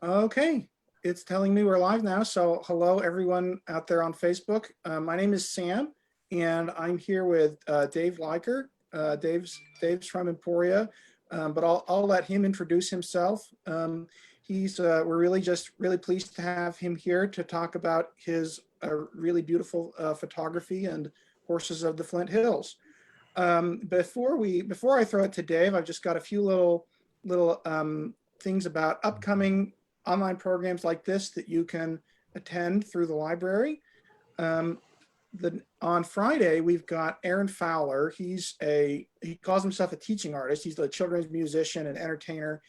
Okay, it's telling me we're live now. So hello, everyone out there on Facebook. My name is Sam, and I'm here with Dave Leiker. Dave's from Emporia, but I'll let him introduce himself. We're really pleased to have him here to talk about his really beautiful photography and horses of the Flint Hills. Before I throw it to Dave, I've just got a few little things about upcoming online programs like this that you can attend through the library. Um, on Friday, we've got Aaron Fowler. He calls himself a teaching artist. He's a children's musician and entertainer,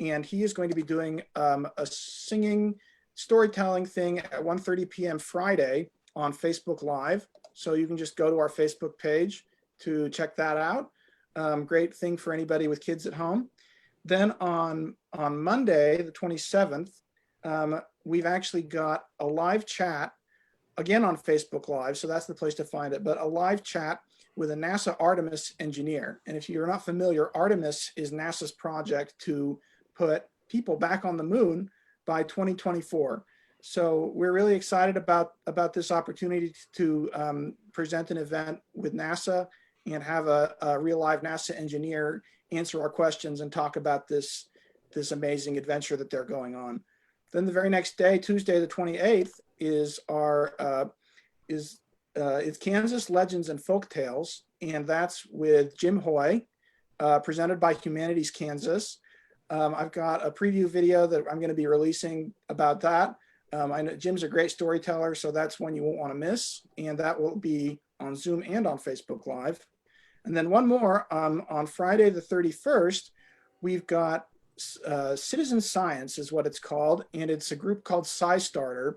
and he is going to be doing a singing storytelling thing at 1:30 p.m. Friday on Facebook Live. So you can just go to our Facebook page to check that out. Great thing for anybody with kids at home. Then on Monday, the 27th, we've actually got a live chat again on Facebook Live. So that's the place to find it, but a live chat with a NASA Artemis engineer. And if you're not familiar, Artemis is NASA's project to put people back on the moon by 2024. So we're really excited about this opportunity to present an event with NASA and have a real live NASA engineer answer our questions and talk about this amazing adventure that they're going on. Then the very next day, Tuesday the 28th, is it's Kansas Legends and Folk Tales, and that's with Jim Hoy, presented by Humanities Kansas. I've got a preview video that I'm going to be releasing about that. I know Jim's a great storyteller, so that's one you won't want to miss, and that will be on Zoom and on Facebook Live. And then one more, on Friday the 31st, we've got Citizen Science is what it's called, and it's a group called SciStarter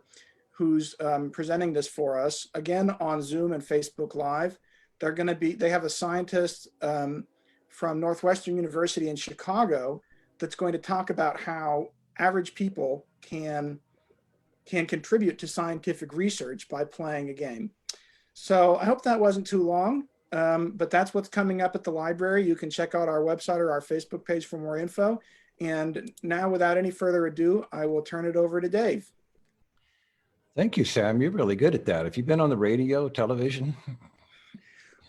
who's presenting this for us, again on Zoom and Facebook Live. They have a scientist from Northwestern University in Chicago that's going to talk about how average people can contribute to scientific research by playing a game. So I hope that wasn't too long. But that's what's coming up at the library. You can check out our website or our Facebook page for more info. And now, without any further ado, I will turn it over to Dave. Thank you, Sam. You're really good at that. Have you been on the radio, television?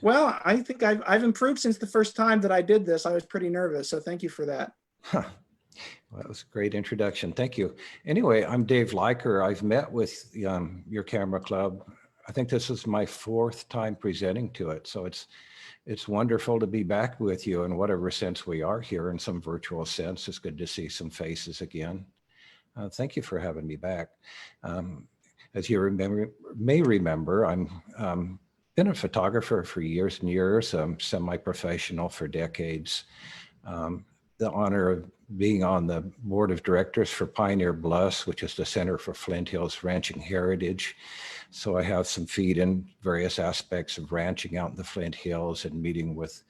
Well, I think I've improved since the first time that I did this. I was pretty nervous, so thank you for that. Huh. Well, that was a great introduction. Thank you. Anyway, I'm Dave Leiker. I've met with your camera club. I think this is my 4th time presenting to it. So it's wonderful to be back with you in whatever sense we are here, in some virtual sense. It's good to see some faces again. Thank you for having me back. As you may remember, I'm been a photographer for years and years, semi-professional for decades. The honor of being on the board of directors for Pioneer Bluffs, which is the Center for Flint Hills Ranching Heritage. So I have some feet in various aspects of ranching out in the Flint Hills and meeting with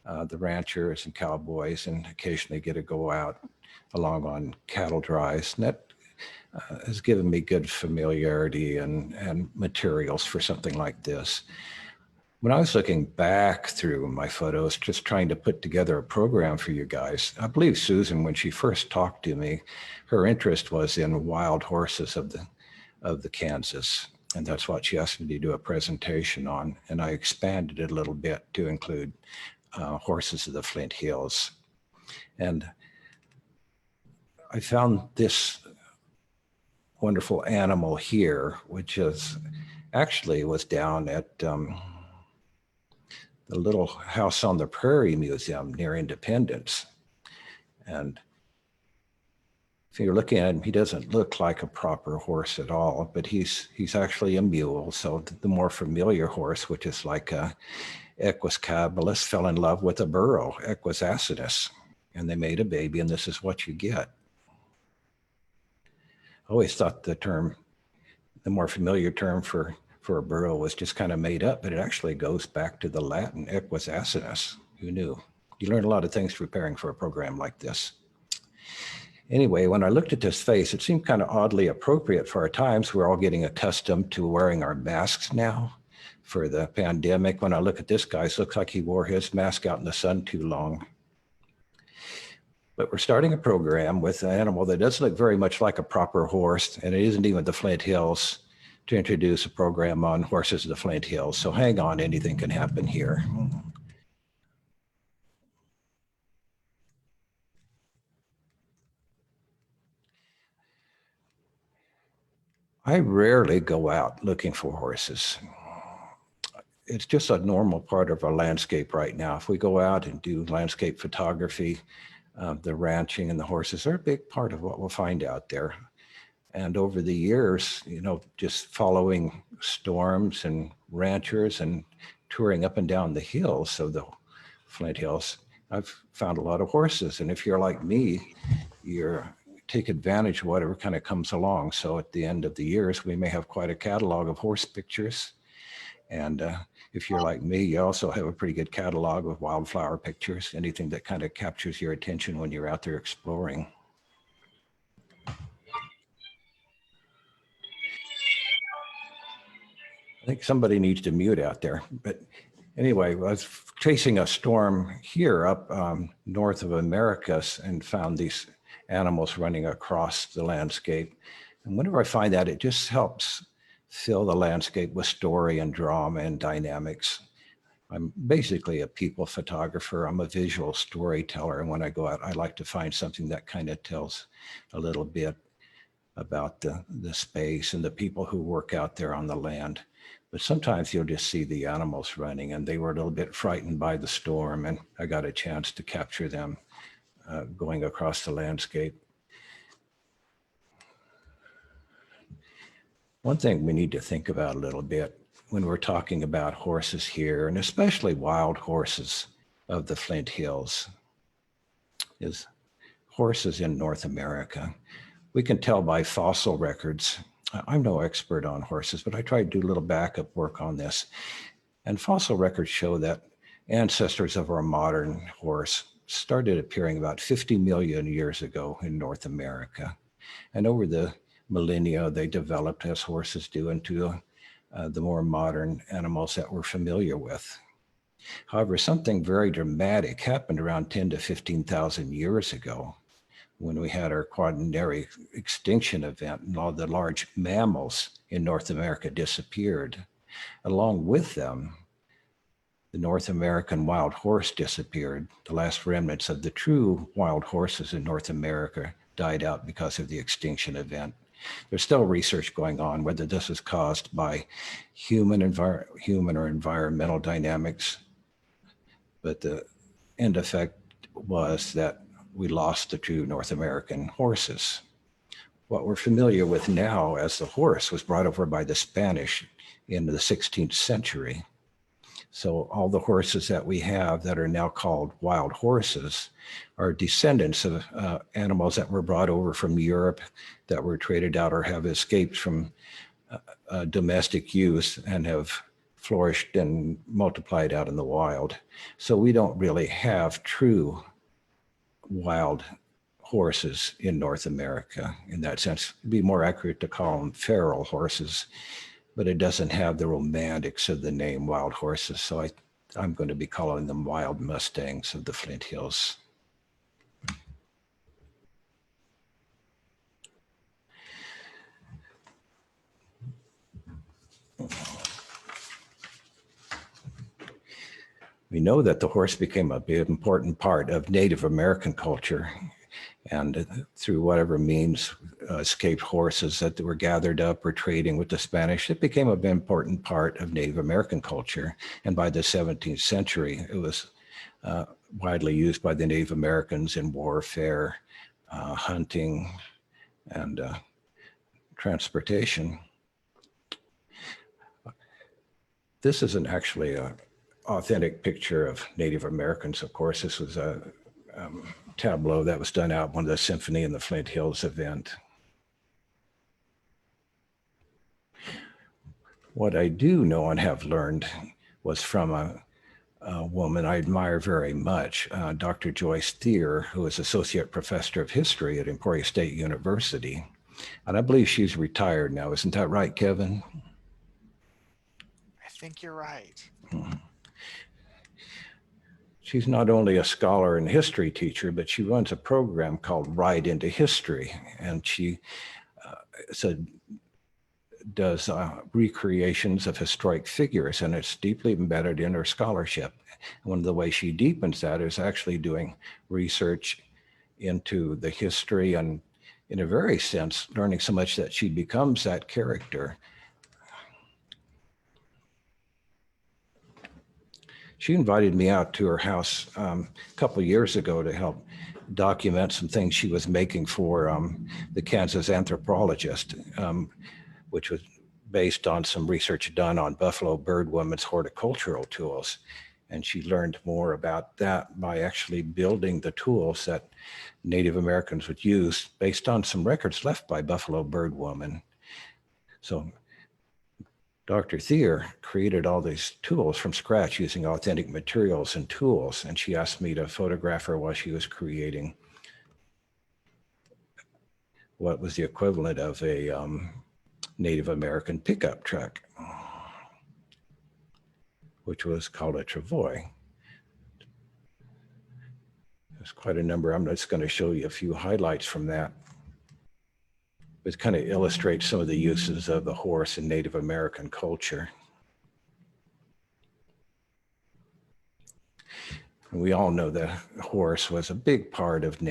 the ranchers and cowboys, and occasionally get to go out along on cattle drives. And that has given me good familiarity and materials for something like this. When I was looking back through my photos, just trying to put together a program for you guys, I believe Susan, when she first talked to me, her interest was in wild horses of the Kansas. And that's what she asked me to do a presentation on. And I expanded it a little bit to include horses of the Flint Hills. And I found this wonderful animal here, which is actually was down at the Little House on the Prairie Museum near Independence. And if you're looking at him, he doesn't look like a proper horse at all, but he's actually a mule. So the more familiar horse, which is like a Equus caballus, fell in love with a burro, Equus asinus, and they made a baby, and this is what you get. I always thought the more familiar term for a burro was just kind of made up, but it actually goes back to the Latin Equus asinus. Who knew? You learn a lot of things preparing for a program like this. Anyway, when I looked at this face, it seemed kind of oddly appropriate for our times. We're all getting accustomed to wearing our masks now for the pandemic. When I look at this guy, it looks like he wore his mask out in the sun too long. But we're starting a program with an animal that doesn't look very much like a proper horse, and it isn't even the Flint Hills, to introduce a program on horses of the Flint Hills. So hang on, anything can happen here. I rarely go out looking for horses. It's just a normal part of our landscape right now. If we go out and do landscape photography, the ranching and the horses are a big part of what we'll find out there. And over the years, you know, just following storms and ranchers and touring up and down the hills of the Flint Hills, I've found a lot of horses. And if you're like me, you're take advantage of whatever kind of comes along. So at the end of the years, we may have quite a catalog of horse pictures. And if you're like me, you also have a pretty good catalog of wildflower pictures, anything that kind of captures your attention when you're out there exploring. I think somebody needs to mute out there. But anyway, I was chasing a storm here up north of Americus and found these animals running across the landscape. And whenever I find that, it just helps fill the landscape with story and drama and dynamics. I'm basically a people photographer. I'm a visual storyteller. And when I go out, I like to find something that kind of tells a little bit about the space and the people who work out there on the land. But sometimes you'll just see the animals running, and they were a little bit frightened by the storm, and I got a chance to capture them going across the landscape. One thing we need to think about a little bit when we're talking about horses here, and especially wild horses of the Flint Hills, is horses in North America. We can tell by fossil records. I'm no expert on horses, but I tried to do a little backup work on this. And fossil records show that ancestors of our modern horse started appearing about 50 million years ago in North America. And over the millennia, they developed, as horses do, into the more modern animals that we're familiar with. However, something very dramatic happened around 10 to 15,000 years ago, when we had our quaternary extinction event and all the large mammals in North America disappeared. Along with them, the North American wild horse disappeared. The last remnants of the true wild horses in North America died out because of the extinction event. There's still research going on whether this is caused by human or environmental dynamics, but the end effect was that we lost the true North American horses. What we're familiar with now as the horse was brought over by the Spanish in the 16th century. So all the horses that we have that are now called wild horses are descendants of animals that were brought over from Europe, that were traded out or have escaped from domestic use and have flourished and multiplied out in the wild. So we don't really have true wild horses in North America in that sense. It'd be more accurate to call them feral horses, but it doesn't have the romantics of the name wild horses. So I'm going to be calling them wild mustangs of the Flint Hills. We know that the horse became a big important part of Native American culture, and through whatever means, escaped horses that were gathered up or trading with the Spanish, it became an important part of Native American culture. And by the 17th century, it was widely used by the Native Americans in warfare, hunting, and transportation. This isn't actually an authentic picture of Native Americans, of course. This was a tableau that was done out one of the Symphony in the Flint Hills event. What I do know and have learned was from a woman I admire very much, Dr. Joyce Thier, who is Associate Professor of History at Emporia State University. And I believe she's retired now. Isn't that right, Kevin? I think you're right. She's not only a scholar and history teacher, but she runs a program called Ride into History. And she does recreations of historic figures, and it's deeply embedded in her scholarship. One of the ways she deepens that is actually doing research into the history and, in a very sense, learning so much that she becomes that character. She invited me out to her house a couple of years ago to help document some things she was making for the Kansas Anthropologist, which was based on some research done on buffalo birdwomen's horticultural tools. And she learned more about that by actually building the tools that Native Americans would use based on some records left by buffalo birdwomen. So Dr. Thier created all these tools from scratch using authentic materials and tools. And she asked me to photograph her while she was creating what was the equivalent of a Native American pickup truck, which was called a travois. There's quite a number. I'm just going to show you a few highlights from that. It kind of illustrates some of the uses of the horse in Native American culture. And we all know the horse was a big part of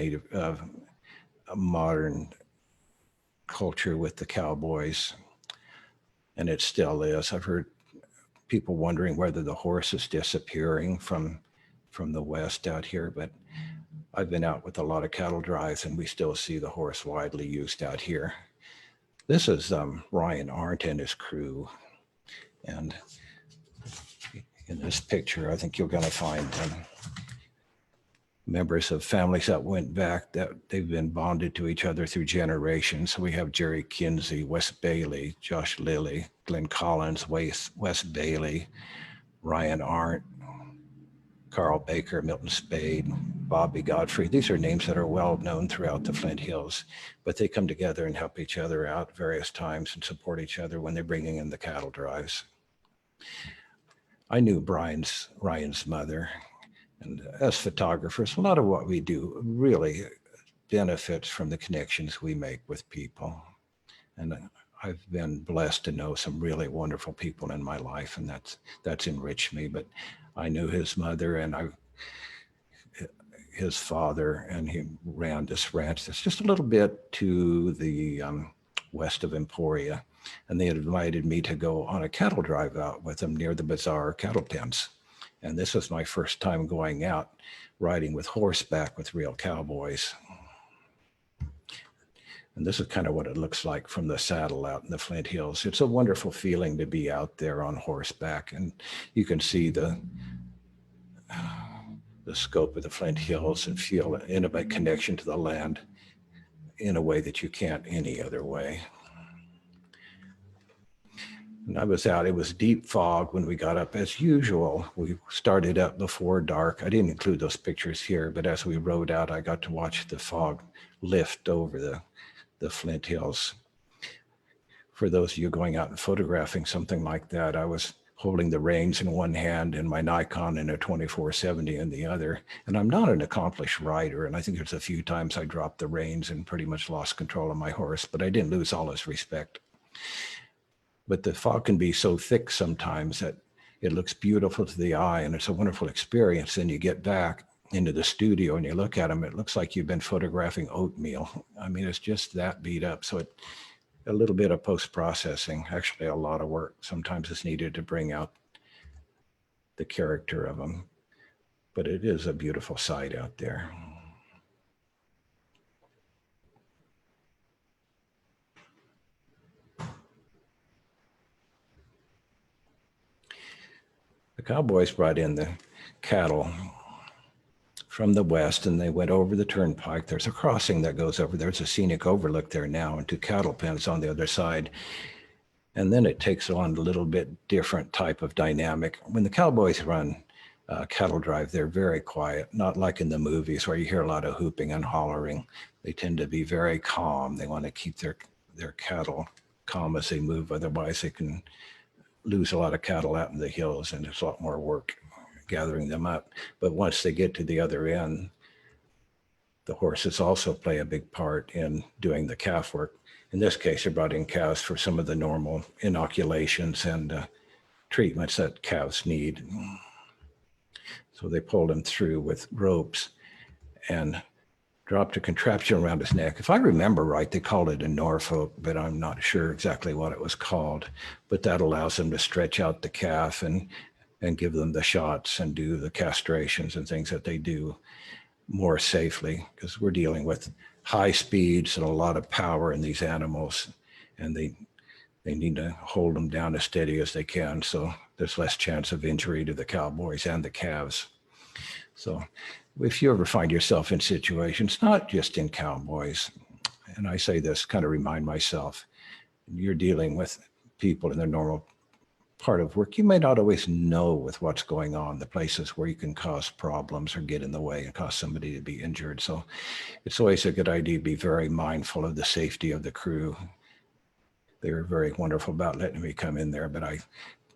modern culture with the cowboys, and it still is. I've heard people wondering whether the horse is disappearing from the West out here, but I've been out with a lot of cattle drives and we still see the horse widely used out here. This is Ryan Arndt and his crew. And in this picture, I think you're going to find members of families that went back, that they've been bonded to each other through generations. So we have Jerry Kinsey, Wes Bailey, Josh Lilly, Glenn Collins, Wes Bailey, Ryan Arndt, Carl Baker, Milton Spade, Bobby Godfrey. These are names that are well known throughout the Flint Hills, but they come together and help each other out various times and support each other when they're bringing in the cattle drives. I knew Ryan's mother, and as photographers, a lot of what we do really benefits from the connections we make with people. And I've been blessed to know some really wonderful people in my life, and that's enriched me. But I knew his mother and his father, and he ran this ranch that's just a little bit to the west of Emporia. And they had invited me to go on a cattle drive out with them near the Bazaar cattle pens. And this was my first time going out riding with horseback with real cowboys. And this is kind of what it looks like from the saddle out in the Flint Hills. It's a wonderful feeling to be out there on horseback, and you can see the scope of the Flint Hills and feel an intimate connection to the land in a way that you can't any other way. And I was out, it was deep fog when we got up. As usual, we started up before dark. I didn't include those pictures here, but as we rode out, I got to watch the fog lift over the Flint Hills. For those of you going out and photographing something like that, I was holding the reins in one hand and my Nikon in a 24-70 in the other. And I'm not an accomplished rider. And I think there's a few times I dropped the reins and pretty much lost control of my horse, but I didn't lose all his respect. But the fog can be so thick sometimes that it looks beautiful to the eye and it's a wonderful experience. Then you get back into the studio and you look at them, it looks like you've been photographing oatmeal. I mean, it's just that beat up. So a little bit of post-processing, actually a lot of work sometimes is needed to bring out the character of them. But it is a beautiful sight out there. The cowboys brought in the cattle from the west and they went over the turnpike. There's a crossing that goes over. There's a scenic overlook there now and two cattle pens on the other side. And then it takes on a little bit different type of dynamic. When the cowboys run cattle drive, they're very quiet, not like in the movies where you hear a lot of hooping and hollering. They tend to be very calm. They want to keep their cattle calm as they move. Otherwise, they can lose a lot of cattle out in the hills and it's a lot more work gathering them up. But once they get to the other end, the horses also play a big part in doing the calf work. In this case, they brought in calves for some of the normal inoculations and treatments that calves need. So they pulled him through with ropes and dropped a contraption around his neck. If I remember right, they called it a Norfolk, but I'm not sure exactly what it was called. But that allows them to stretch out the calf and give them the shots and do the castrations and things that they do more safely, because we're dealing with high speeds and a lot of power in these animals, and they need to hold them down as steady as they can, so there's less chance of injury to the cowboys and the calves. So if you ever find yourself in situations, not just in cowboys, and I say this, kind of remind myself, you're dealing with people in their normal part of work, you may not always know with what's going on, the places where you can cause problems or get in the way and cause somebody to be injured. So it's always a good idea to be very mindful of the safety of the crew. They were very wonderful about letting me come in there, but I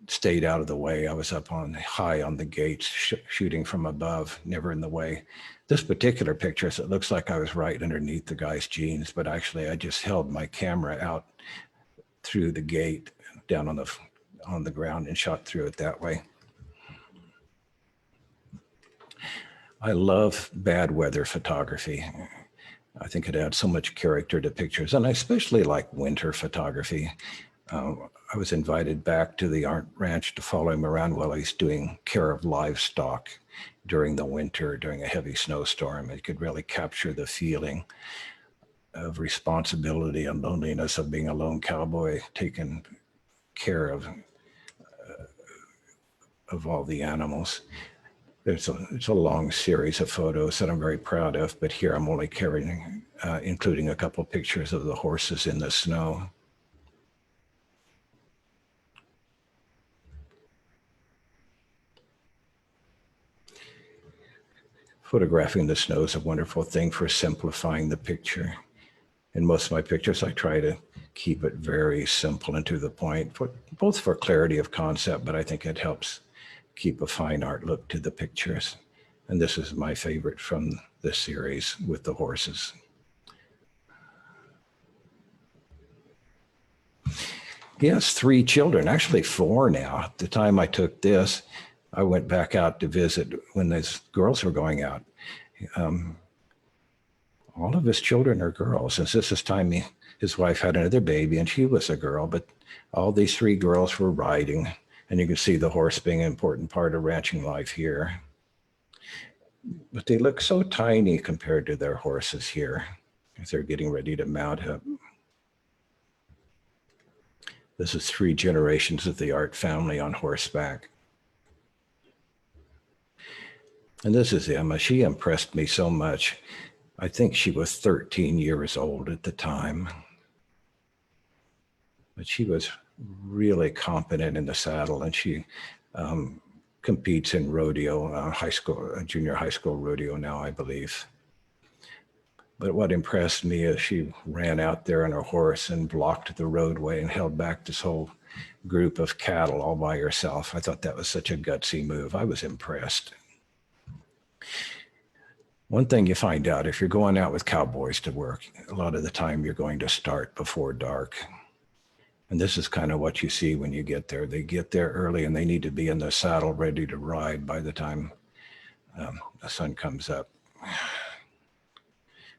stayed out of the way. I was up on high on the gates, shooting from above, never in the way. This particular picture, it looks like I was right underneath the guy's jeans, but actually I just held my camera out through the gate down on the ground and shot through it that way. I love bad weather photography. I think it adds so much character to pictures, and I especially like winter photography. I was invited back to the Arndt Ranch to follow him around while he's doing care of livestock during the winter, during a heavy snowstorm. It could really capture the feeling of responsibility and loneliness of being a lone cowboy, taking care of all the animals. It's a long series of photos that I'm very proud of, but here I'm only including a couple pictures of the horses in the snow. Photographing the snow is a wonderful thing for simplifying the picture. In most of my pictures, I try to keep it very simple and to the point, both for clarity of concept, but I think it helps keep a fine art look to the pictures. And this is my favorite from this series with the horses. He has 3 children, actually 4 now. At the time I took this, I went back out to visit when those girls were going out. All of his children are girls. And since this time his wife had another baby and she was a girl, but all these 3 girls were riding. And you can see the horse being an important part of ranching life here. But they look so tiny compared to their horses here as they're getting ready to mount up. This is 3 generations of the Arndt family on horseback. And this is Emma. She impressed me so much. I think she was 13 years old at the time. But she was really competent in the saddle, and she competes in rodeo, junior high school rodeo now, I believe. But what impressed me is she ran out there on her horse and blocked the roadway and held back this whole group of cattle all by herself. I thought that was such a gutsy move. I was impressed. One thing you find out if you're going out with cowboys to work, a lot of the time you're going to start before dark. And this is kind of what you see when you get there. They get there early and they need to be in the saddle ready to ride by the time the sun comes up.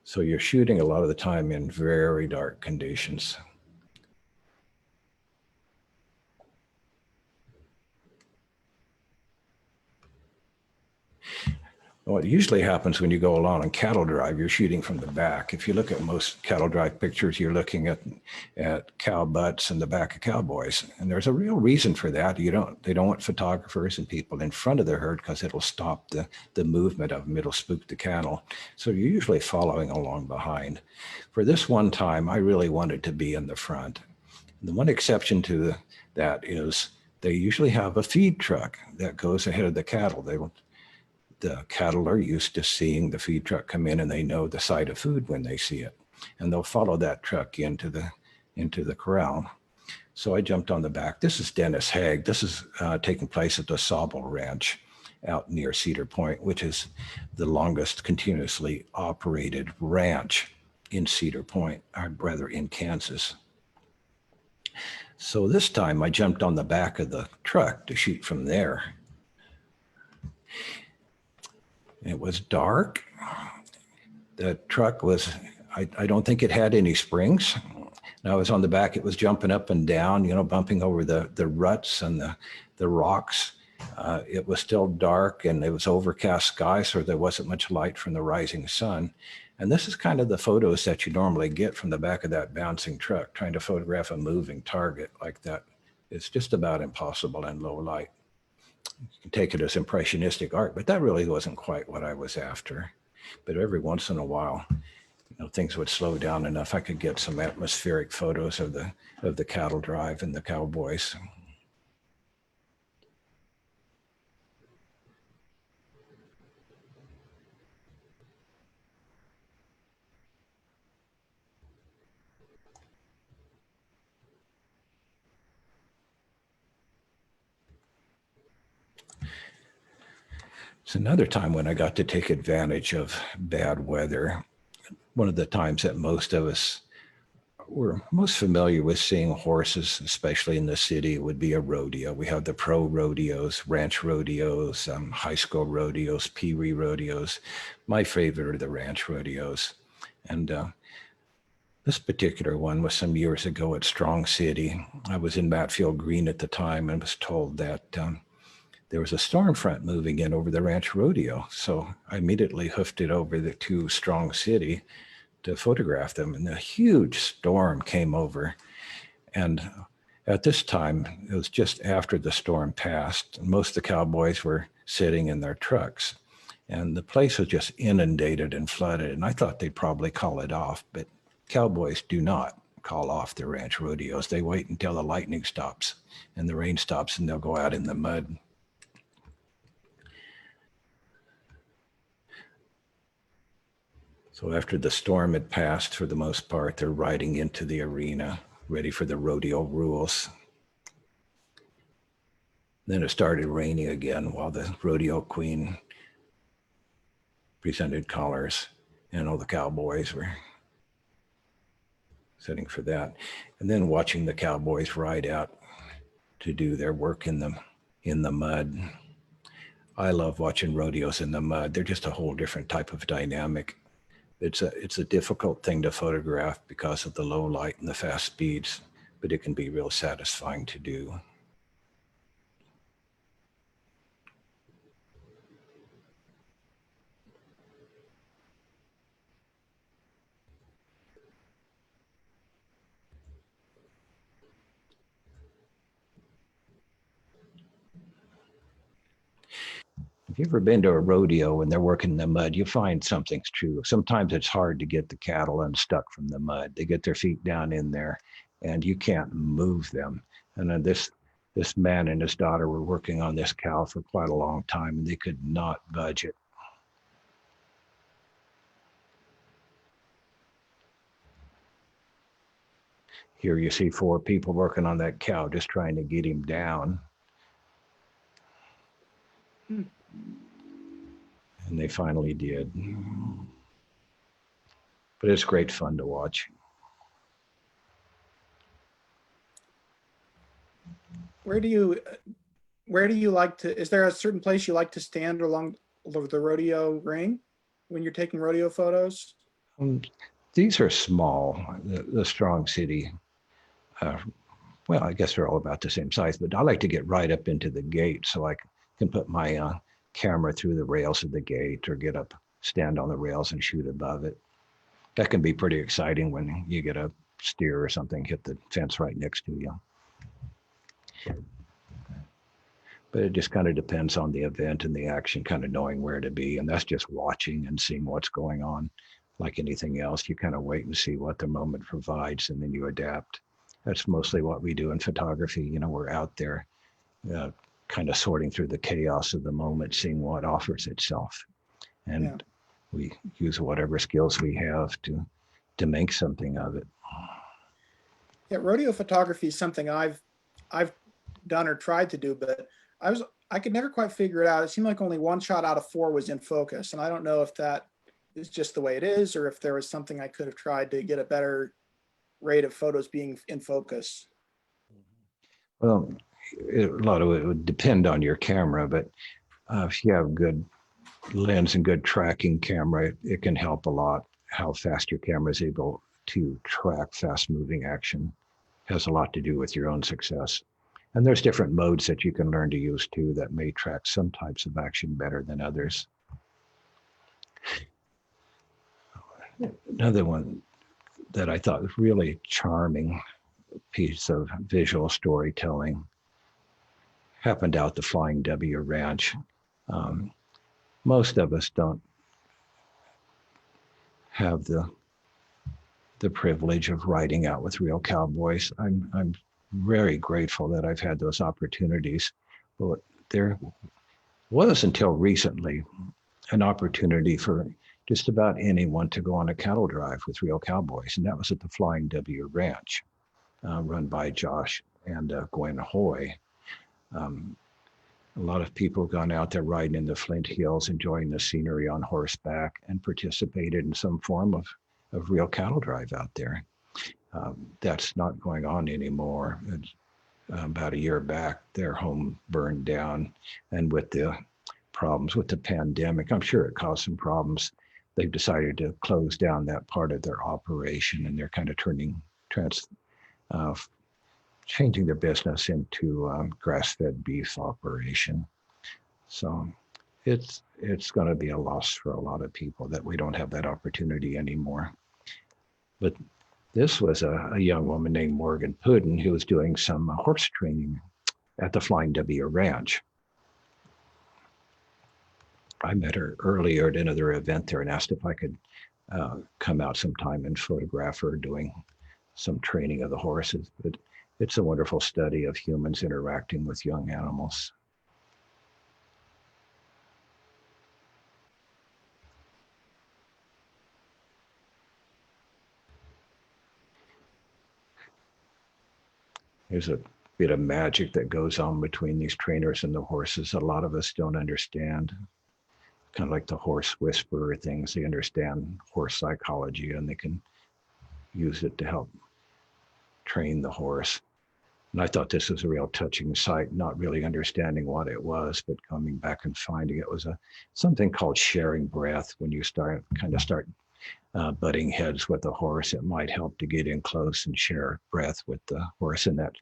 So you're shooting a lot of the time in very dark conditions. What usually happens when you go along on cattle drive, you're shooting from the back. If you look at most cattle drive pictures, you're looking at cow butts and the back of cowboys. And there's a real reason for that. They don't want photographers and people in front of the herd because it'll stop the movement of them. It'll spook the cattle. So you're usually following along behind. For this one time, I really wanted to be in the front. The one exception to that is they usually have a feed truck that goes ahead of the cattle. The cattle are used to seeing the feed truck come in, and they know the sight of food when they see it, and they'll follow that truck into the corral. So I jumped on the back. This is Dennis Haig. This is taking place at the Sobel Ranch, out near Cedar Point, which is the longest continuously operated ranch in Cedar Point, or rather in Kansas. So this time I jumped on the back of the truck to shoot from there. It was dark. The truck was, I don't think it had any springs. And I was on the back, it was jumping up and down, bumping over the ruts and the rocks. It was still dark and it was overcast sky, so there wasn't much light from the rising sun. And this is kind of the photos that you normally get from the back of that bouncing truck. Trying to photograph a moving target like that, it's just about impossible in low light. You can take it as impressionistic art, but that really wasn't quite what I was after. But every once in a while, things would slow down enough I could get some atmospheric photos of the cattle drive and the cowboys. It's another time when I got to take advantage of bad weather. One of the times that most of us were most familiar with seeing horses, especially in the city, would be a rodeo. We have the pro rodeos, ranch rodeos, high school rodeos, pee-wee rodeos. My favorite are the ranch rodeos. And this particular one was some years ago at Strong City. I was in Matfield Green at the time and was told that there was a storm front moving in over the ranch rodeo. So I immediately hoofed it over to Strong City to photograph them. And a huge storm came over. And at this time, it was just after the storm passed. And most of the cowboys were sitting in their trucks. And the place was just inundated and flooded. And I thought they'd probably call it off, but cowboys do not call off their ranch rodeos. They wait until the lightning stops and the rain stops, and they'll go out in the mud. So after the storm had passed, for the most part, they're riding into the arena, ready for the rodeo rules. Then it started raining again while the rodeo queen presented colors, and all the cowboys were sitting for that. And then watching the cowboys ride out to do their work in the mud. I love watching rodeos in the mud. They're just a whole different type of dynamic. It's a difficult thing to photograph because of the low light and the fast speeds, but it can be real satisfying to do. If you've ever been to a rodeo and they're working in the mud, you find something's true. Sometimes it's hard to get the cattle unstuck from the mud. They get their feet down in there and you can't move them. And then this man and his daughter were working on this cow for quite a long time and they could not budge it. Here you see 4 people working on that cow, just trying to get him down. And they finally did. But it's great fun to watch. Where do you like to, is there a certain place you like to stand along the rodeo ring when you're taking rodeo photos? These are small, the Strong City. Well, I guess they're all about the same size, but I like to get right up into the gate so I can put my camera through the rails of the gate or get up, stand on the rails and shoot above it. That can be pretty exciting when you get a steer or something hit the fence right next to you. But it just kind of depends on the event and the action, kind of knowing where to be. And that's just watching and seeing what's going on. Like anything else, you kind of wait and see what the moment provides and then you adapt. That's mostly what we do in photography. We're out there kind of sorting through the chaos of the moment, seeing what offers itself. And we use whatever skills we have to make something of it. Yeah, rodeo photography is something I've done or tried to do, but I could never quite figure it out. It seemed like only one shot out of 4 was in focus. And I don't know if that is just the way it is, or if there was something I could have tried to get a better rate of photos being in focus. Well, a lot of it would depend on your camera, but if you have good lens and good tracking camera, it can help a lot. How fast your camera is able to track fast moving action has a lot to do with your own success. And there's different modes that you can learn to use too that may track some types of action better than others. Another one that I thought was really charming piece of visual storytelling happened out the Flying W Ranch. Most of us don't have the privilege of riding out with real cowboys. I'm very grateful that I've had those opportunities. But there was until recently an opportunity for just about anyone to go on a cattle drive with real cowboys, and that was at the Flying W Ranch, run by Josh and Gwen Hoy. A lot of people have gone out there riding in the Flint Hills, enjoying the scenery on horseback, and participated in some form of real cattle drive out there. That's not going on anymore. About a year back, their home burned down, and with the problems with the pandemic, I'm sure it caused some problems. They've decided to close down that part of their operation, and they're kind of changing their business into grass-fed beef operation. So it's going to be a loss for a lot of people that we don't have that opportunity anymore. But this was a young woman named Morgan Puddin who was doing some horse training at the Flying W Ranch. I met her earlier at another event there and asked if I could come out sometime and photograph her doing some training of the horses. But it's a wonderful study of humans interacting with young animals. There's a bit of magic that goes on between these trainers and the horses. A lot of us don't understand. Kind of like the horse whisperer things. They understand horse psychology and they can use it to help train the horse. And I thought this was a real touching sight, not really understanding what it was, but coming back and finding it was something called sharing breath. When you start butting heads with the horse, it might help to get in close and share breath with the horse, and that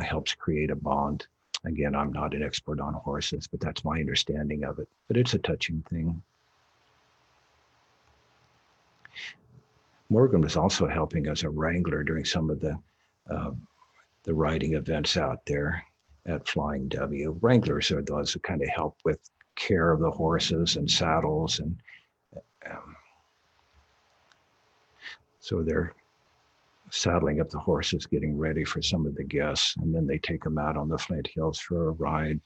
helps create a bond. Again, I'm not an expert on horses, but that's my understanding of it. But it's a touching thing. Morgan was also helping as a wrangler during some of the riding events out there at Flying W. Wranglers are those who kind of help with care of the horses and saddles, and so they're saddling up the horses, getting ready for some of the guests, and then they take them out on the Flint Hills for a ride.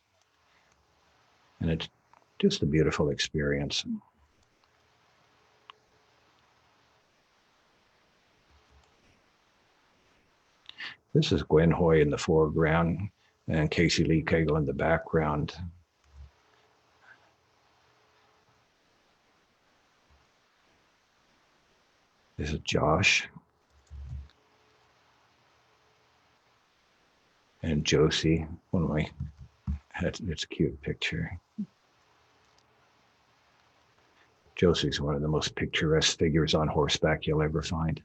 And it's just a beautiful experience. This is Gwen Hoy in the foreground and Casey Lee Cagle in the background. This is Josh and Josie. It's a cute picture. Josie's one of the most picturesque figures on horseback you'll ever find.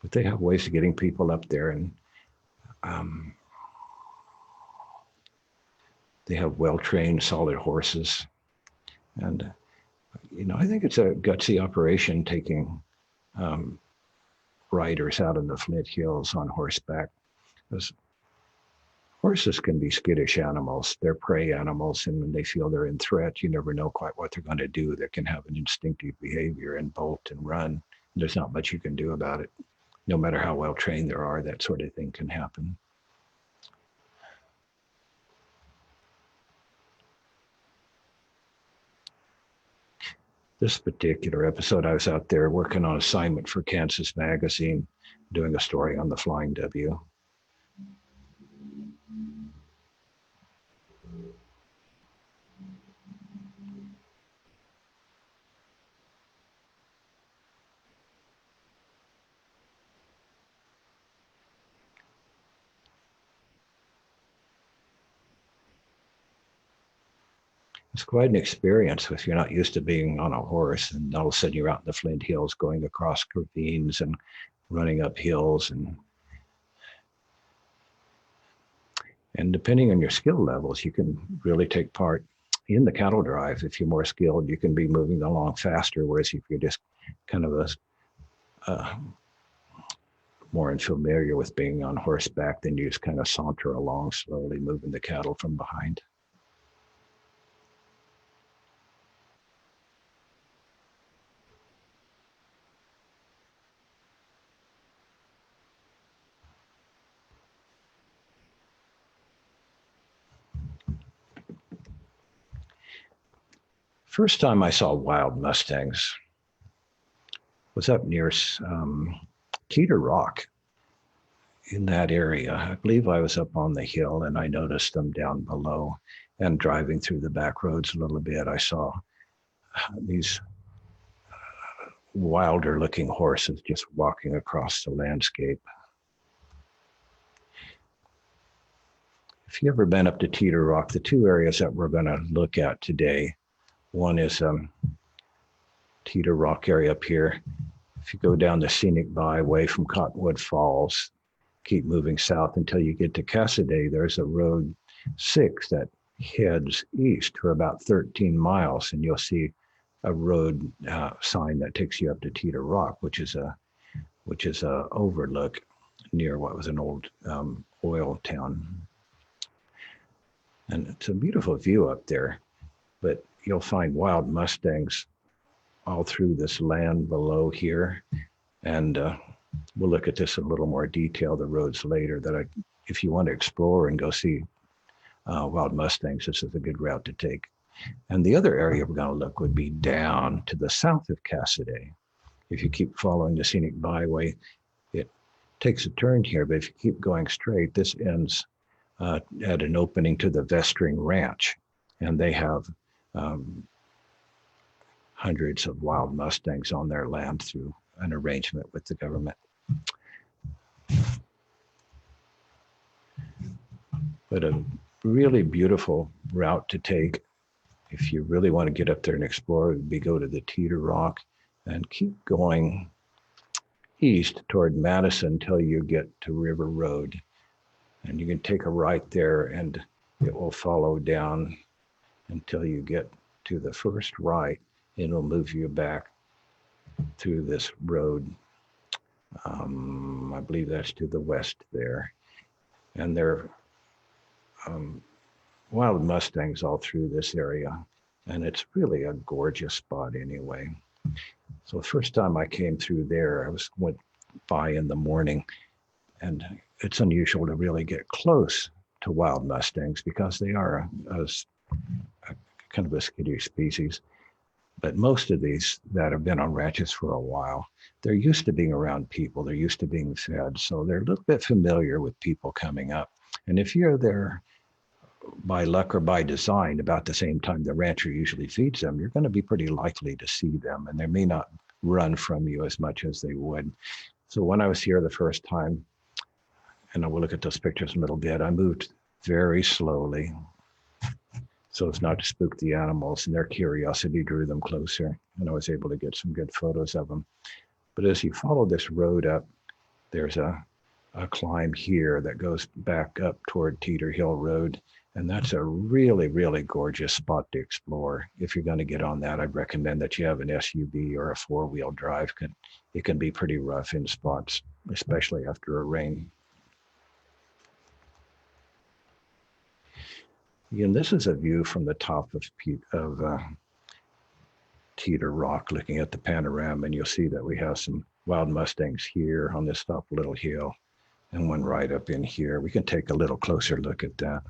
But they have ways of getting people up there, and they have well-trained, solid horses. And, I think it's a gutsy operation taking riders out in the Flint Hills on horseback. Because horses can be skittish animals. They're prey animals, and when they feel they're in threat, you never know quite what they're going to do. They can have an instinctive behavior and bolt and run. There's not much you can do about it. No matter how well trained they are, that sort of thing can happen. This particular episode, I was out there working on assignment for Kansas Magazine, doing a story on the Flying W. It's quite an experience if you're not used to being on a horse, and all of a sudden you're out in the Flint Hills going across ravines and running up hills, and depending on your skill levels, you can really take part in the cattle drive. If you're more skilled, you can be moving along faster, whereas if you're just kind of a more unfamiliar with being on horseback, then you just kind of saunter along slowly, moving the cattle from behind. First time I saw wild mustangs was up near Teeter Rock in that area. I believe I was up on the hill and I noticed them down below, and driving through the back roads a little bit, I saw these wilder looking horses just walking across the landscape. If you've ever been up to Teeter Rock, the two areas that we're going to look at today, one is Teeter Rock area up here. If you go down the scenic byway from Cottonwood Falls, keep moving south until you get to Cassaday, there's a road 6 that heads east for about 13 miles, and you'll see a road sign that takes you up to Teeter Rock, which is a overlook near what was an old oil town. And it's a beautiful view up there, but you'll find wild mustangs all through this land below here. And we'll look at this in a little more detail, the roads later, if you want to explore and go see wild mustangs, this is a good route to take. And the other area we're going to look would be down to the south of Cassaday. If you keep following the scenic byway, it takes a turn here, but if you keep going straight, this ends at an opening to the Vestring Ranch, and they have hundreds of wild mustangs on their land through an arrangement with the government. But a really beautiful route to take if you really want to get up there and explore, would be go to the Teeter Rock and keep going east toward Madison until you get to River Road. And you can take a right there and it will follow down until you get to the first right. It'll move you back through this road. I believe that's to the west there. And there are wild mustangs all through this area. And it's really a gorgeous spot anyway. So the first time I came through there, I went by in the morning, and it's unusual to really get close to wild mustangs because they are a kind of a skittish species. But most of these that have been on ranches for a while, they're used to being around people. They're used to being fed. So they're a little bit familiar with people coming up. And if you're there by luck or by design about the same time the rancher usually feeds them, you're going to be pretty likely to see them, and they may not run from you as much as they would. So when I was here the first time, and I will look at those pictures in a little bit, I moved very slowly so as not to spook the animals, and their curiosity drew them closer, and I was able to get some good photos of them. But as you follow this road up, there's a climb here that goes back up toward Teeter Hill Road. And that's a really, really gorgeous spot to explore. If you're going to get on that, I'd recommend that you have an SUV or a four-wheel drive. It can be pretty rough in spots, especially after a rain. Again, this is a view from the top of Teeter Rock, looking at the panorama, and you'll see that we have some wild mustangs here on this top little hill, and one right up in here. We can take a little closer look at that.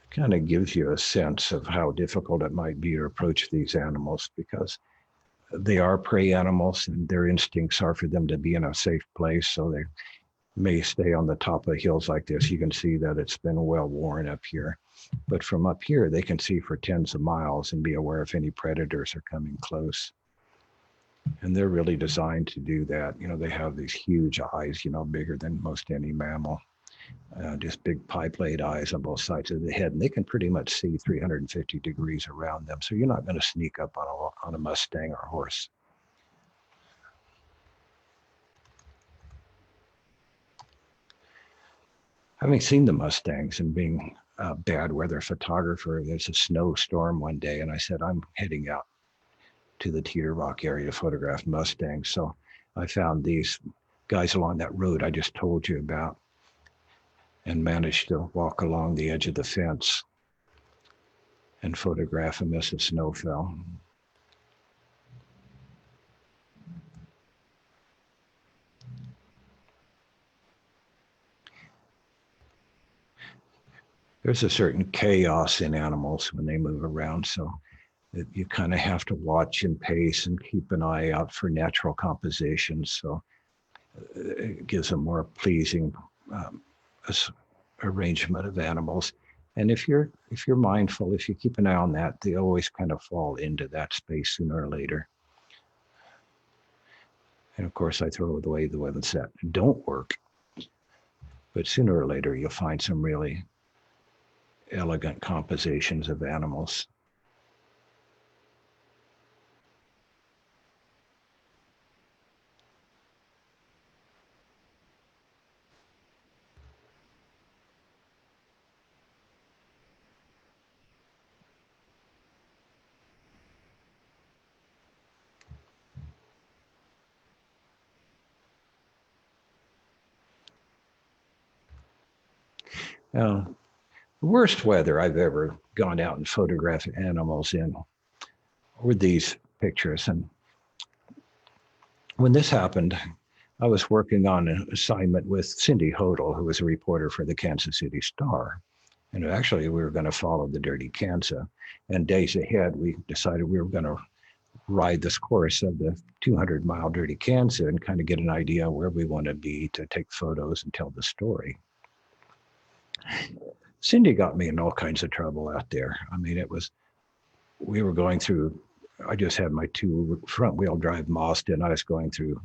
Kind of gives you a sense of how difficult it might be to approach these animals, because they are prey animals and their instincts are for them to be in a safe place. So they may stay on the top of hills like this. You can see that it's been well worn up here. But from up here, they can see for tens of miles and be aware if any predators are coming close. And they're really designed to do that. You know, they have these huge eyes, you know, bigger than most any mammal. Just big pie-plate eyes on both sides of the head, and they can pretty much see 350 degrees around them. So you're not going to sneak up on a Mustang or a horse. Having seen the Mustangs and being a bad weather photographer, there's a snowstorm one day, and I said, I'm heading out to the Teeter Rock area to photograph Mustangs. So I found these guys along that road I just told you about and managed to walk along the edge of the fence and photograph them as the snow fell. There's a certain chaos in animals when they move around, so that you kind of have to watch and pace and keep an eye out for natural compositions. So it gives a more pleasing arrangement of animals. And if you're mindful, if you keep an eye on that, they always kind of fall into that space sooner or later. And of course, I throw away the ones that don't work. But sooner or later, you'll find some really elegant compositions of animals. Now, the worst weather I've ever gone out and photographed animals in were these pictures. And when this happened, I was working on an assignment with Cindy Hodel, who was a reporter for the Kansas City Star. And actually, we were going to follow the Dirty Kansas. And days ahead, we decided we were going to ride this course of the 200-mile Dirty Kansas and kind of get an idea where we want to be to take photos and tell the story. Cindy got me in all kinds of trouble out there. I mean, we were going through, I just had my 2 front-wheel drive Mazda, and I was going through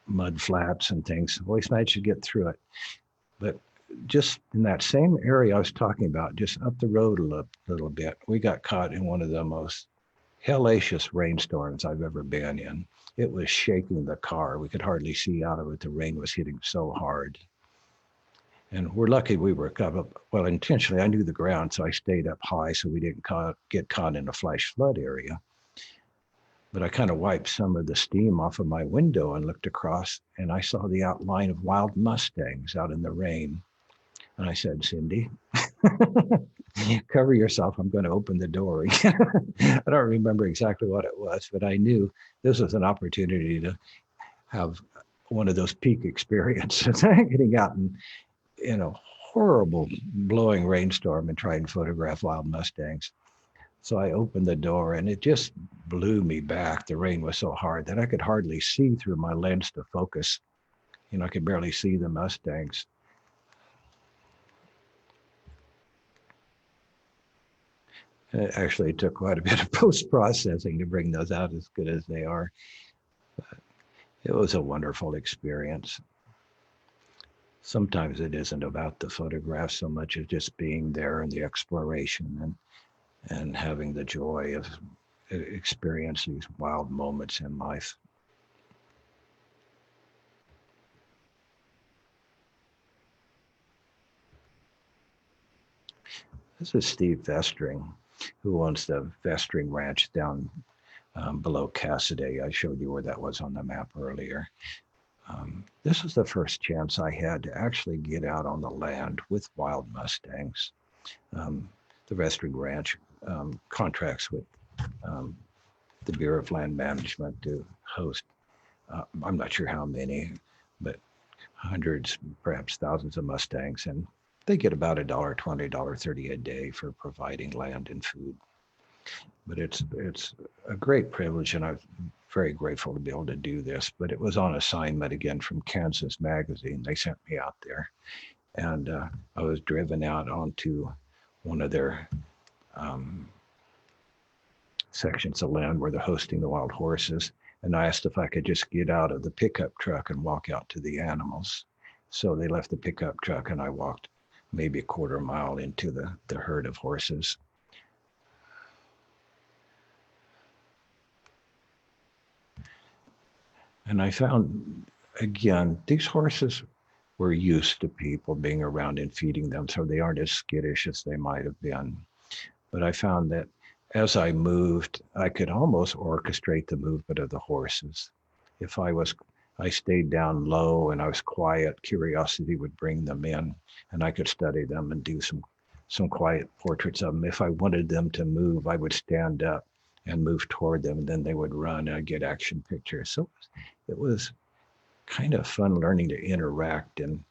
mud flats and things. Always managed to get through it. But just in that same area I was talking about, just up the road a little bit, we got caught in one of the most hellacious rainstorms I've ever been in. It was shaking the car. We could hardly see out of it. The rain was hitting so hard. And we're lucky we were up, well, intentionally, I knew the ground, so I stayed up high so we didn't get caught in a flash flood area. But I kind of wiped some of the steam off of my window and looked across, and I saw the outline of wild Mustangs out in the rain. And I said, Cindy, cover yourself. I'm going to open the door. I don't remember exactly what it was, but I knew this was an opportunity to have one of those peak experiences, getting out in a horrible blowing rainstorm and try and photograph wild Mustangs. So I opened the door and it just blew me back. The rain was so hard that I could hardly see through my lens to focus. You know, I could barely see the Mustangs. Actually, it took quite a bit of post-processing to bring those out as good as they are. But it was a wonderful experience. Sometimes it isn't about the photograph so much as just being there and the exploration and having the joy of experiencing these wild moments in life. This is Steve Vestring, who owns the Vestring Ranch down below Cassidy. I showed you where that was on the map earlier. This was the first chance I had to actually get out on the land with wild Mustangs. The Vestring Ranch contracts with the Bureau of Land Management to host, I'm not sure how many, but hundreds, perhaps thousands of Mustangs. And they get about $1.20, $1.30 a day for providing land and food. But it's a great privilege, and I'm very grateful to be able to do this. But it was on assignment again from Kansas Magazine. They sent me out there, and I was driven out onto one of their sections of land where they're hosting the wild horses. And I asked if I could just get out of the pickup truck and walk out to the animals. So they left the pickup truck and I walked maybe a quarter mile into the herd of horses. And I found, again, these horses were used to people being around and feeding them, so they aren't as skittish as they might have been. But I found that as I moved, I could almost orchestrate the movement of the horses. If I stayed down low and I was quiet, curiosity would bring them in and I could study them and do some quiet portraits of them. If I wanted them to move, I would stand up and move toward them and then they would run and I'd get action pictures. So it was kind of fun learning to interact and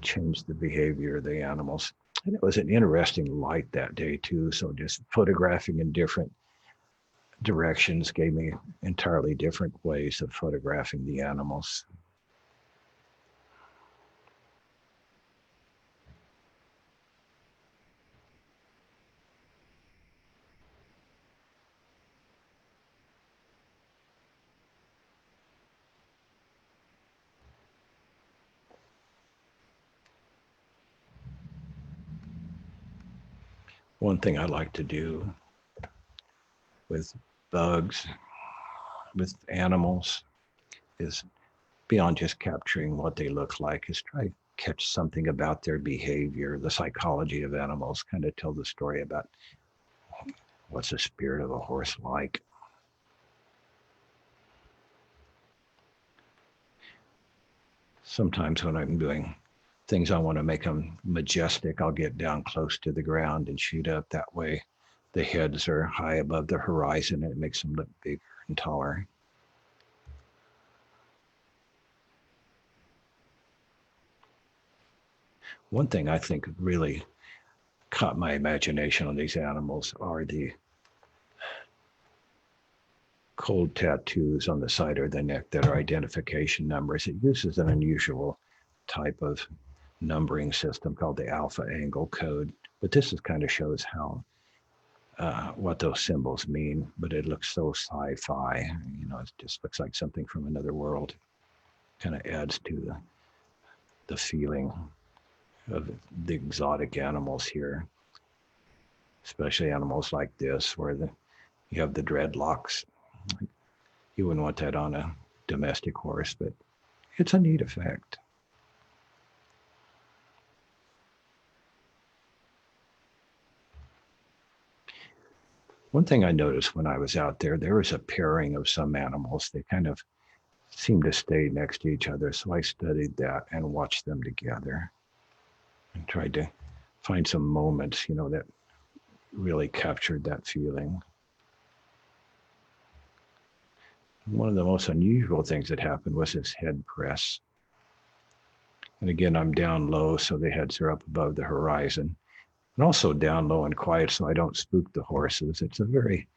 change the behavior of the animals. And it was an interesting light that day too. So just photographing in different directions gave me entirely different ways of photographing the animals. One thing I like to do with bugs, with animals, is beyond just capturing what they look like, is try to catch something about their behavior, the psychology of animals, kind of tell the story about what's the spirit of a horse like. Sometimes when I'm doing things I want to make them majestic, I'll get down close to the ground and shoot up. That way the heads are high above the horizon and it makes them look bigger and taller. One thing I think really caught my imagination on these animals are the cold tattoos on the side of the neck that are identification numbers. It uses an unusual type of numbering system called the alpha angle code, but this is kind of shows how what those symbols mean, but it looks so sci-fi. You know, it just looks like something from another world. Kind of adds to the feeling of the exotic animals here, especially animals like this, where you have the dreadlocks. You wouldn't want that on a domestic horse, but it's a neat effect. One thing I noticed when I was out there, there was a pairing of some animals. They kind of seemed to stay next to each other. So I studied that and watched them together and tried to find some moments, you know, that really captured that feeling. One of the most unusual things that happened was this head press. And again, I'm down low, so the heads are up above the horizon. And also down low and quiet, so I don't spook the horses. It's a very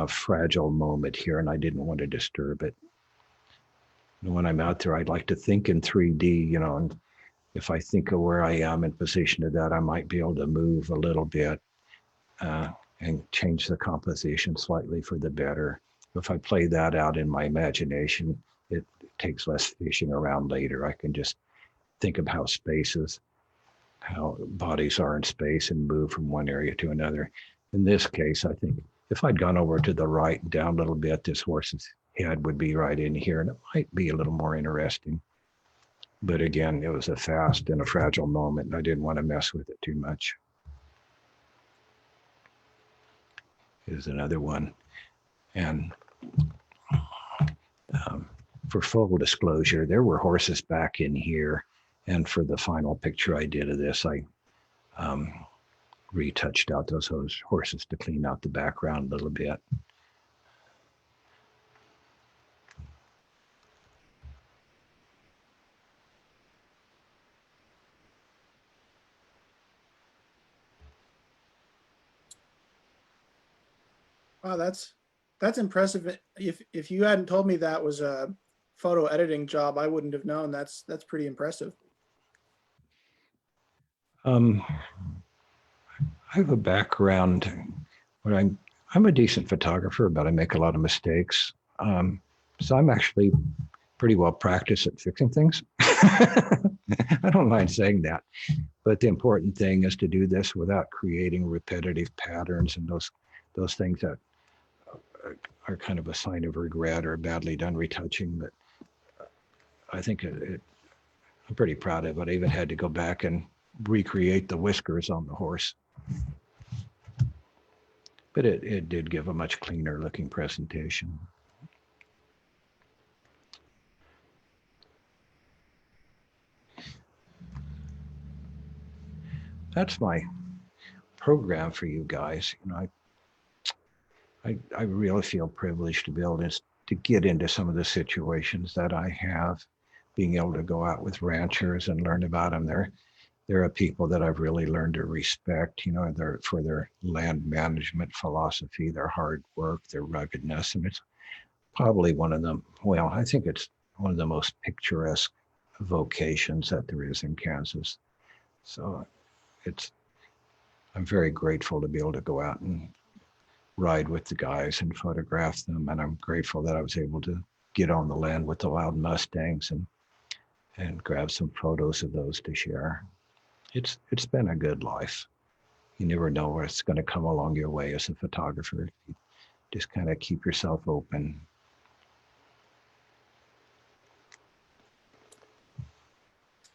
fragile moment here, and I didn't want to disturb it. And when I'm out there, I'd like to think in 3D, you know, and if I think of where I am in position to that, I might be able to move a little bit and change the composition slightly for the better. If I play that out in my imagination, it takes less fishing around later. I can just think of how bodies are in space and move from one area to another. In this case, I think if I'd gone over to the right and down a little bit, this horse's head would be right in here and it might be a little more interesting. But again, it was a fast and a fragile moment and I didn't want to mess with it too much. Here's another one. And for full disclosure, there were horses back in here. And for the final picture I did of this, I retouched out those horses to clean out the background a little bit. Wow, that's impressive. If you hadn't told me that was a photo editing job, I wouldn't have known. That's pretty impressive. I have a background where I'm a decent photographer, but I make a lot of mistakes. So I'm actually pretty well practiced at fixing things. I don't mind saying that, but the important thing is to do this without creating repetitive patterns and those things that are kind of a sign of regret or badly done retouching. But I think I'm pretty proud of it. I even had to go back and recreate the whiskers on the horse. But it did give a much cleaner looking presentation. That's my program for you guys. You know, I really feel privileged to be able to get into some of the situations that I have, being able to go out with ranchers and learn about them. They're a people that I've really learned to respect, you know, for their land management philosophy, their hard work, their ruggedness. And it's probably one of them. Well, I think it's one of the most picturesque vocations that there is in Kansas. So I'm very grateful to be able to go out and ride with the guys and photograph them. And I'm grateful that I was able to get on the land with the wild Mustangs and grab some photos of those to share. It's been a good life. You never know what's going to come along your way as a photographer. You just kind of keep yourself open.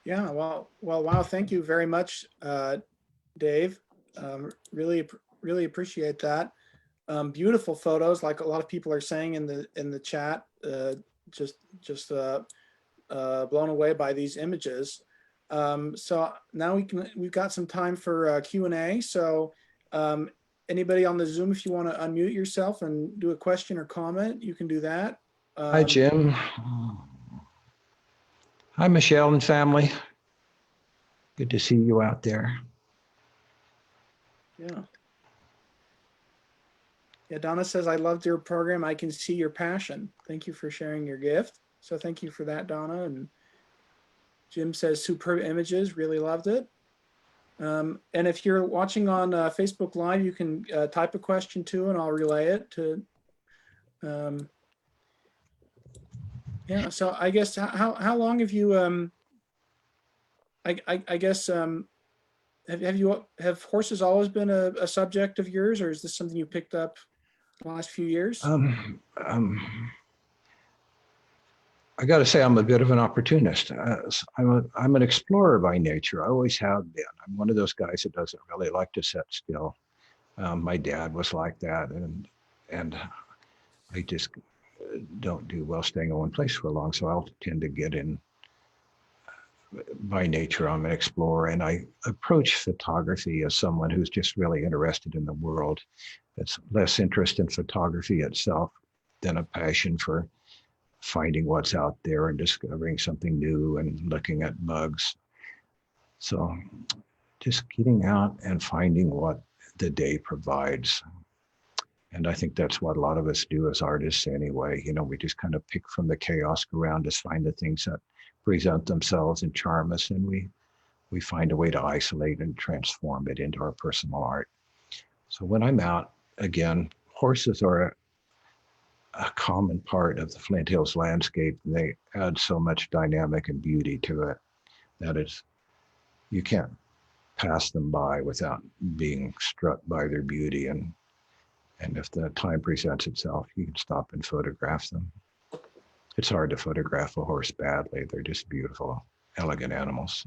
Yeah, well, wow. Thank you very much, Dave. Really appreciate that. Beautiful photos, like a lot of people are saying in the chat. Just blown away by these images. So now we've got some time for Q&A. So anybody on the Zoom, if you want to unmute yourself and do a question or comment, you can do that. Hi, Jim. Hi, Michelle and family. Good to see you out there. Yeah. Yeah, Donna says, I loved your program. I can see your passion. Thank you for sharing your gift. So thank you for that, Donna. And Jim says, superb images, really loved it. And if you're watching on Facebook Live, you can type a question too, and I'll relay it to. Yeah, so I guess how long have you? I guess have horses always been a subject of yours, or is this something you picked up the last few years? I got to say, I'm a bit of an opportunist. I'm an explorer by nature. I always have been. I'm one of those guys that doesn't really like to sit still. My dad was like that, and I just don't do well staying in one place for long. So I'll tend to get in. By nature, I'm an explorer, and I approach photography as someone who's just really interested in the world. It's less interest in photography itself than a passion for finding what's out there and discovering something new and looking at bugs. So just getting out and finding what the day provides. And I think that's what a lot of us do as artists anyway. You know, we just kind of pick from the chaos around us, find the things that present themselves and charm us, and we find a way to isolate and transform it into our personal art. So when I'm out, again, horses are a common part of the Flint Hills landscape, and they add so much dynamic and beauty to it that you can't pass them by without being struck by their beauty. And if the time presents itself, you can stop and photograph them. It's hard to photograph a horse badly. They're just beautiful, elegant animals.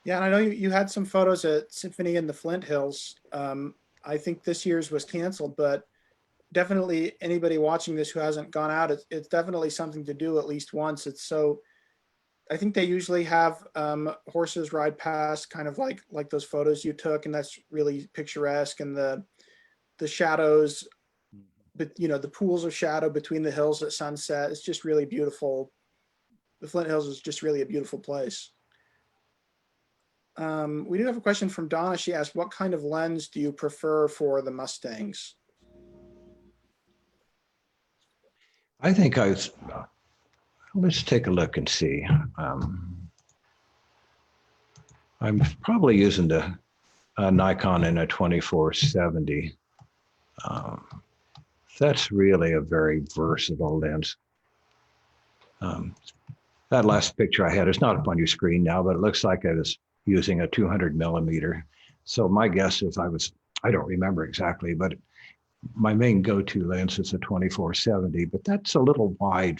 Yeah, and I know you had some photos at Symphony in the Flint Hills. I think this year's was canceled, but definitely anybody watching this who hasn't gone out, it's definitely something to do at least once. I think they usually have horses ride past, kind of like those photos you took, and that's really picturesque. And the shadows, but you know, the pools of shadow between the hills at sunset, it's just really beautiful. The Flint Hills is just really a beautiful place. We do have a question from Donna. She asked, what kind of lens do you prefer for the Mustangs? I think let's take a look and see. I'm probably using a Nikon and a 2470. That's really a very versatile lens. That last picture I had is not up on your screen now, but it looks like I was using a 200 millimeter. So my guess is I don't remember exactly, but my main go-to lens is a 2470, but that's a little wide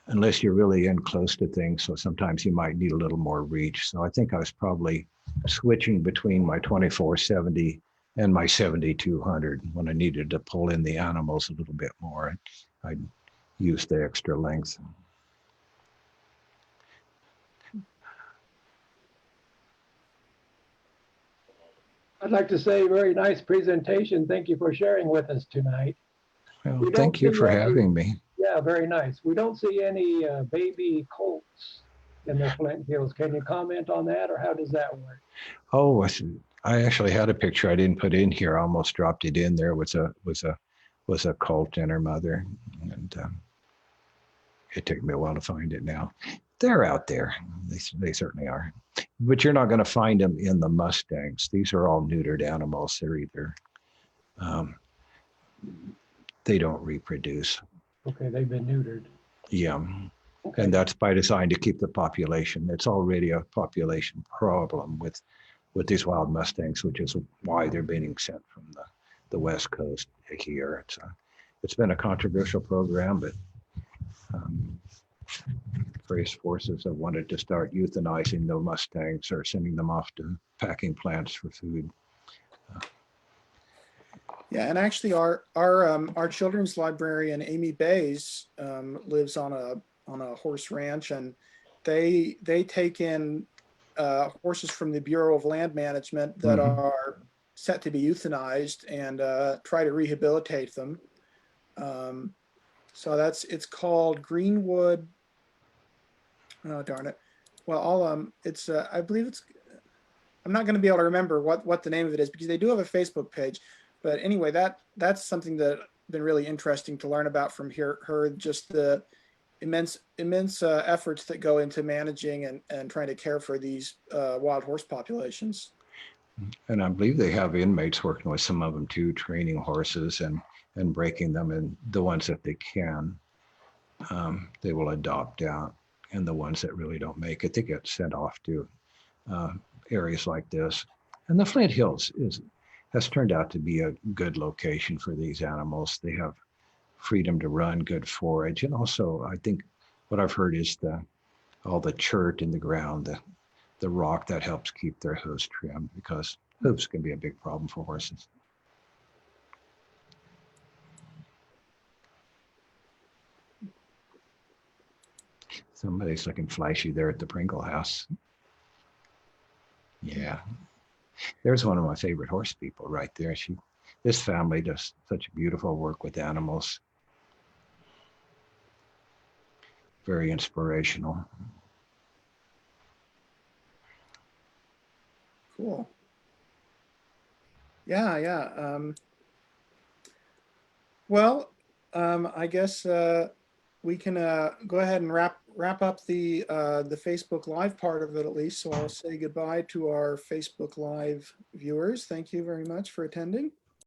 unless you're really in close to things. So sometimes you might need a little more reach. So I think I was probably switching between my 2470 and my 7200 when I needed to pull in the animals a little bit more. I'd use the extra length. I'd like to say very nice presentation. Thank you for sharing with us tonight. Well, thank you for having me. Yeah, very nice. We don't see any baby colts in the Flint Hills. Can you comment on that, or how does that work? Oh, I actually had a picture I didn't put in here. I almost dropped it in there. It was a colt and her mother, and it took me a while to find it. Now they're out there. They certainly are. But you're not going to find them in the Mustangs. These are all neutered animals. They're either they don't reproduce. Okay, they've been neutered. Yeah. Okay. And that's by design to keep the population. It's already a population problem with these wild Mustangs, which is why they're being sent from the West Coast here. It's been a controversial program, but various forces have wanted to start euthanizing the Mustangs or sending them off to packing plants for food. Yeah, and actually, our children's librarian Amy Bays lives on a horse ranch, and they take in horses from the Bureau of Land Management that are set to be euthanized and try to rehabilitate them. So it's called Greenwood. Oh, darn it. Well, it's I believe I'm not going to be able to remember what the name of it is, because they do have a Facebook page. But anyway, that's something that been really interesting to learn about from her, just the immense efforts that go into managing and trying to care for these wild horse populations. And I believe they have inmates working with some of them too, training horses and breaking them, and the ones that they can, they will adopt out. And the ones that really don't make it, they get sent off to areas like this. And the Flint Hills has turned out to be a good location for these animals. They have freedom to run, good forage, and also I think what I've heard is all the chert in the ground, the rock that helps keep their hooves trimmed, because hooves can be a big problem for horses. Somebody's looking flashy there at the Pringle house. Yeah. There's one of my favorite horse people right there. This family does such beautiful work with animals. Very inspirational. Cool. Yeah. Well, I guess we can go ahead and wrap up the Facebook Live part of it, at least. So I'll say goodbye to our Facebook Live viewers. Thank you very much for attending.